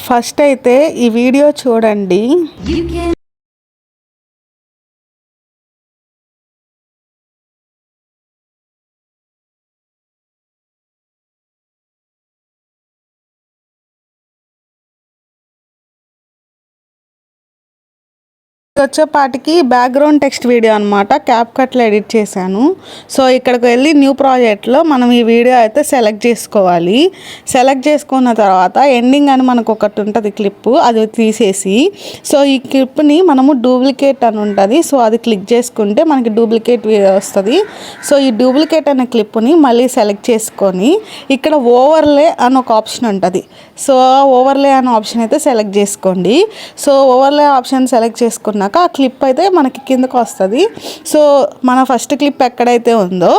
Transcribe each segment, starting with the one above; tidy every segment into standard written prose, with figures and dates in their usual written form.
First అయితే ఈ video చూడండి. వచ్చేపాటికి బ్యాక్గ్రౌండ్ టెక్స్ట్ వీడియో అనమాట, క్యాప్ కట్లో ఎడిట్ చేశాను. సో ఇక్కడికి వెళ్ళి న్యూ ప్రాజెక్ట్లో మనం ఈ వీడియో అయితే సెలెక్ట్ చేసుకోవాలి. సెలెక్ట్ చేసుకున్న తర్వాత ఎండింగ్ అని మనకు ఒకటి ఉంటుంది క్లిప్, అది తీసేసి సో ఈ క్లిప్ని మనము డూప్లికేట్ అని ఉంటుంది. సో అది క్లిక్ చేసుకుంటే మనకి డూప్లికేట్ వీడియో వస్తుంది. సో ఈ డూప్లికేట్ అనే క్లిప్ని మళ్ళీ సెలెక్ట్ చేసుకొని ఇక్కడ ఓవర్లే అని ఒక ఆప్షన్ ఉంటుంది. సో ఓవర్లే అనే ఆప్షన్ అయితే సెలెక్ట్ చేసుకోండి. సో ఓవర్లే ఆప్షన్ సెలెక్ట్ చేసుకున్నాక ఆ క్లిప్ అయితే మనకి కిందకు వస్తుంది. సో మన ఫస్ట్ క్లిప్ ఎక్కడైతే ఉందో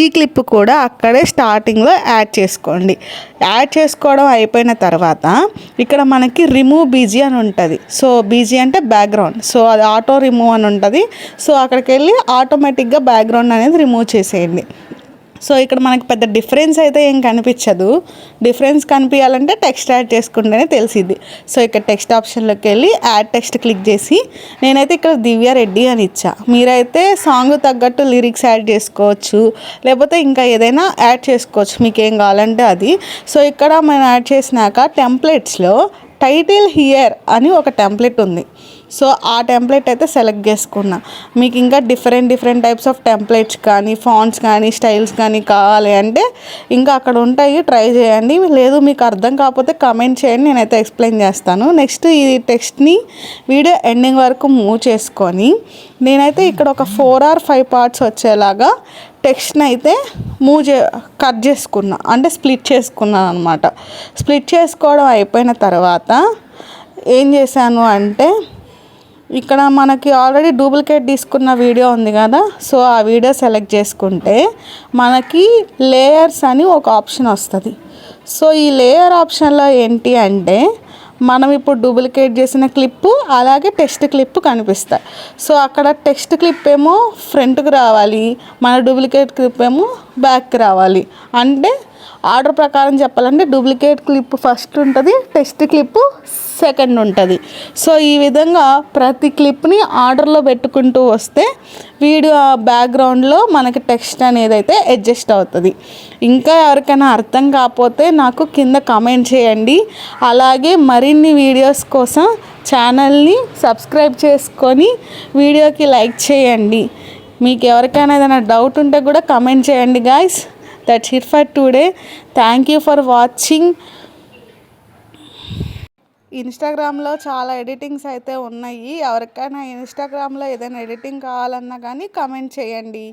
ఈ క్లిప్ కూడా అక్కడే స్టార్టింగ్లో యాడ్ చేసుకోండి. యాడ్ చేసుకోవడం అయిపోయిన తర్వాత ఇక్కడ మనకి రిమూవ్ బీజీ అని ఉంటుంది. సో బీజీ అంటే బ్యాక్గ్రౌండ్, సో అది ఆటో రిమూవ్ అని ఉంటుంది. సో అక్కడికి వెళ్ళి ఆటోమేటిక్గా బ్యాక్గ్రౌండ్ అనేది రిమూవ్ చేసేయండి. సో ఇక్కడ మనకి పెద్ద డిఫరెన్స్ అయితే ఏం కనిపించదు. డిఫరెన్స్ కనిపించాలంటే టెక్స్ట్ యాడ్ చేసుకుంటేనే తెలిసిద్ది. సో ఇక్కడ టెక్స్ట్ ఆప్షన్లోకి వెళ్ళి యాడ్ టెక్స్ట్ క్లిక్ చేసి నేనైతే ఇక్కడ దివ్య రెడ్డి అని ఇచ్చా. మీరైతే సాంగ్ తగ్గట్టు లిరిక్స్ యాడ్ చేసుకోవచ్చు, లేకపోతే ఇంకా ఏదైనా యాడ్ చేసుకోవచ్చు మీకు ఏం కావాలంటే అది. సో ఇక్కడ మనం యాడ్ చేసినాక టెంప్లెట్స్లో టైటిల్ హియర్ అని ఒక టెంప్లెట్ ఉంది. సో ఆ టెంప్లెట్ అయితే సెలెక్ట్ చేసుకున్నా. మీకు ఇంకా డిఫరెంట్ టైప్స్ ఆఫ్ టెంప్లెట్స్ కానీ ఫాంట్స్ కానీ స్టైల్స్ కానీ కావాలి అంటే ఇంకా అక్కడ ఉంటాయి, ట్రై చేయండి. లేదు మీకు అర్థం కాకపోతే కమెంట్ చేయండి, నేనైతే ఎక్స్ప్లెయిన్ చేస్తాను. నెక్స్ట్ ఈ టెక్స్ట్ని వీడియో ఎండింగ్ వరకు మూవ్ చేసుకొని నేనైతే ఇక్కడ ఒక 4 or 5 పార్ట్స్ వచ్చేలాగా టెక్స్ట్ని అయితే కట్ చేసుకున్నా, అంటే స్ప్లిట్ చేసుకున్నాను అనమాట. స్ప్లిట్ చేసుకోవడం అయిపోయిన తర్వాత ఏం చేశాను అంటే ఇక్కడ మనకి ఆల్రెడీ డూప్లికేట్ తీసుకున్న వీడియో ఉంది కదా, సో ఆ వీడియో సెలెక్ట్ చేసుకుంటే మనకి లేయర్స్ అని ఒక ఆప్షన్ వస్తుంది. సో ఈ లేయర్ ఆప్షన్లో ఏంటి అంటే మనం ఇప్పుడు డూప్లికేట్ చేసిన క్లిప్పు అలాగే టెక్స్ట్ క్లిప్ కనిపిస్తాయి. సో అక్కడ టెక్స్ట్ క్లిప్ ఏమో ఫ్రంట్కి రావాలి, మన డూప్లికేట్ క్లిప్ ఏమో బ్యాక్కి రావాలి. అంటే ఆర్డర్ ప్రకారం చెప్పాలంటే డూప్లికేట్ క్లిప్ ఫస్ట్ ఉంటుంది, టెక్స్ట్ క్లిప్ సెకండ్ ఉంటుంది. సో ఈ విధంగా ప్రతి క్లిప్ని ఆర్డర్లో పెట్టుకుంటూ వస్తే వీడియో బ్యాక్గ్రౌండ్లో మనకి టెక్స్ట్ అనేది అయితే అడ్జస్ట్ అవుతుంది. ఇంకా ఎవరికైనా అర్థం కాకపోతే నాకు కింద కామెంట్ చేయండి. అలాగే మరిన్ని వీడియోస్ కోసం ఛానల్ని సబ్స్క్రైబ్ చేసుకొని వీడియోకి లైక్ చేయండి. మీకు ఎవరికైనా ఏదైనా డౌట్ ఉంటే కూడా కామెంట్ చేయండి guys. That's it for today. Thank you for watching. ఇన్స్టాగ్రామ్లో చాలా ఎడిటింగ్స్ అయితే ఉన్నాయి. ఎవరికైనా ఇన్స్టాగ్రామ్లో ఏదైనా ఎడిటింగ్ కావాలన్నా కానీ కామెంట్ చేయండి.